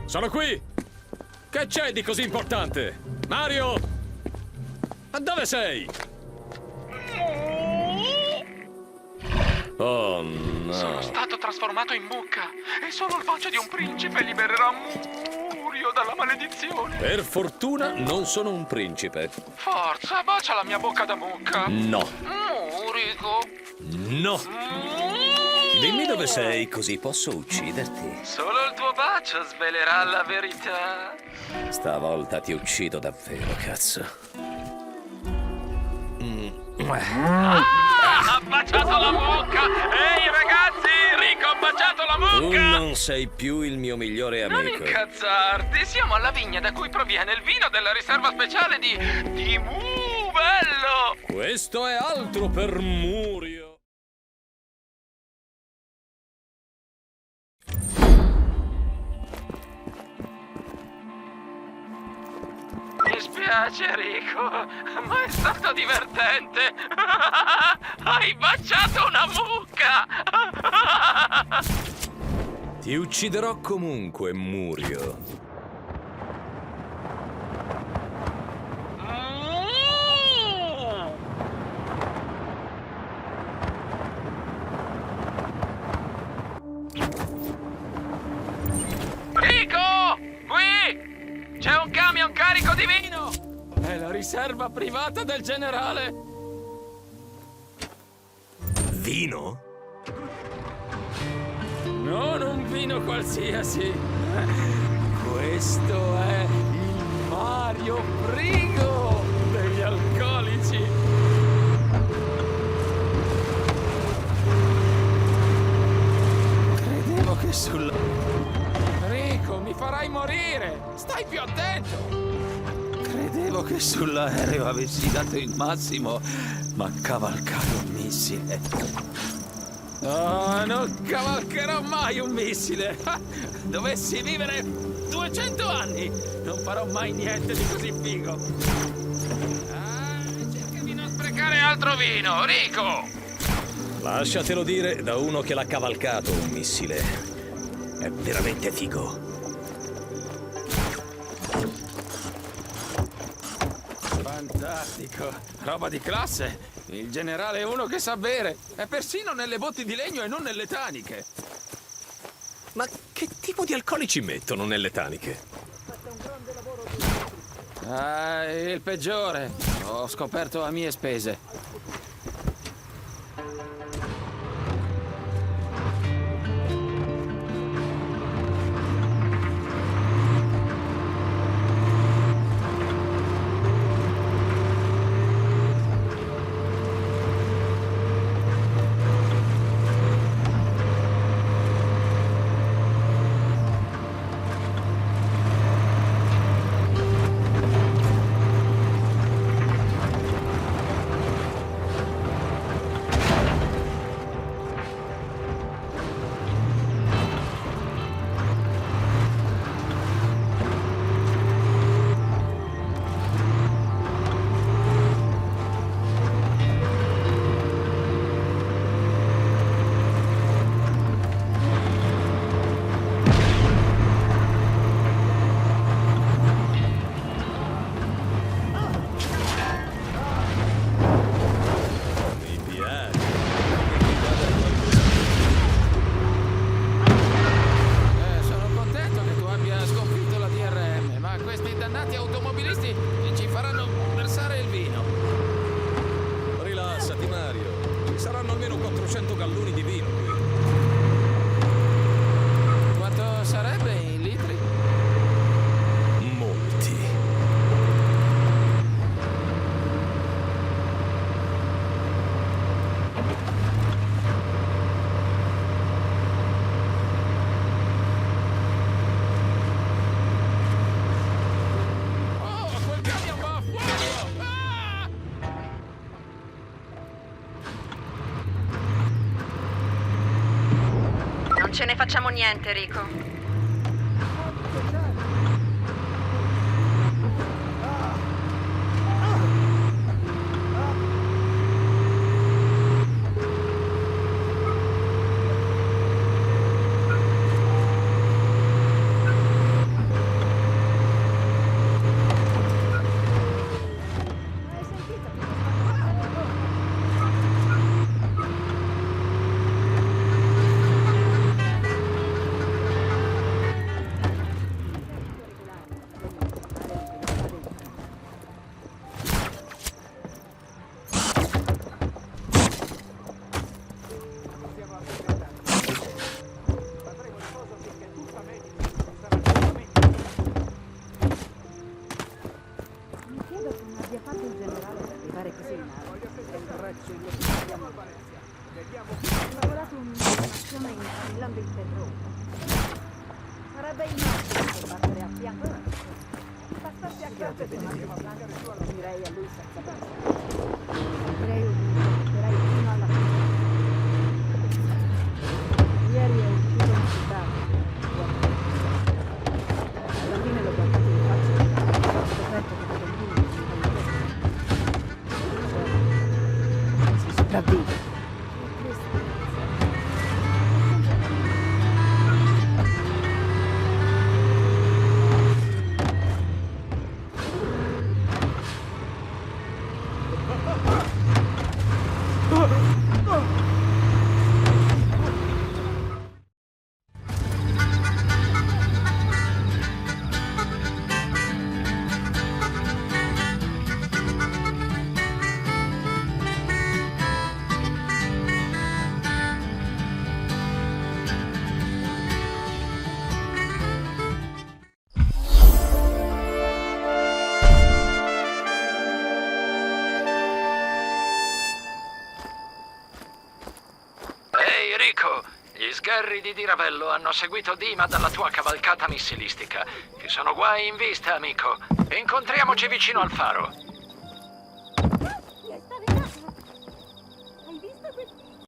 Sono qui! Che c'è di così importante? Mario! Ma dove sei? Oh no. Sono stato trasformato in mucca e sono il bacio di un principe libererà Murio dalla maledizione. Per fortuna non sono un principe. Forza, bacia la mia bocca da mucca. No. Murico. No. Dimmi dove sei, così posso ucciderti. Solo il tuo bacio svelerà la verità. Stavolta ti uccido davvero, cazzo. Ha baciato la mucca! Ehi ragazzi, Rico ha baciato la Tu mucca! non sei più il mio migliore Non amico. incazzarti, siamo alla vigna da cui proviene il vino della riserva speciale di Bello! Questo è altro per Murio. Mi spiace Rico, ma è stato divertente! Hai baciato una mucca! Ti ucciderò comunque, Murio. Rico! Qui! C'è un camion carico di vino! È la riserva privata del generale! Vino? Non un vino qualsiasi. Questo è il Mario Frigo degli alcolici. Credevo che sulla... Rico, mi farai morire! Stai più attento! Credevo che sull'aereo avessi dato il massimo, ma cavalcato un missile. Oh, non cavalcherò mai un missile! Dovessi vivere 200 anni, non farò mai niente di così figo! Cerca di non sprecare altro vino, Rico! Lasciatelo dire da uno che l'ha cavalcato un missile. È veramente figo. Fantastico! Roba di classe! Il generale è uno che sa bere! È persino nelle botti di legno e non nelle taniche! Ma che tipo di alcolici mettono nelle taniche? Ah, il peggiore! Ho scoperto a mie spese. Mi piace. Sono contento che tu abbia sconfitto la DRM, ma questi dannati automobilisti ci faranno versare il vino. Rilassati, Mario. Ci saranno almeno 400 galloni di vino qui. Quanto sarebbe in litri? Molti. Oh, quel camion va a fuoco! Ah! Non ce ne facciamo niente, Rico. Direi a lui senza pensare. Direi fino alla fine. Ieri è uscito in città. Alla fine l'ho guardato in faccia e ho scoperto che da bambino si sopravvive. È triste. Ehi Rico, gli sgherri di Ravello hanno seguito Dima dalla tua cavalcata missilistica. Ci sono guai in vista, amico. Incontriamoci vicino al faro.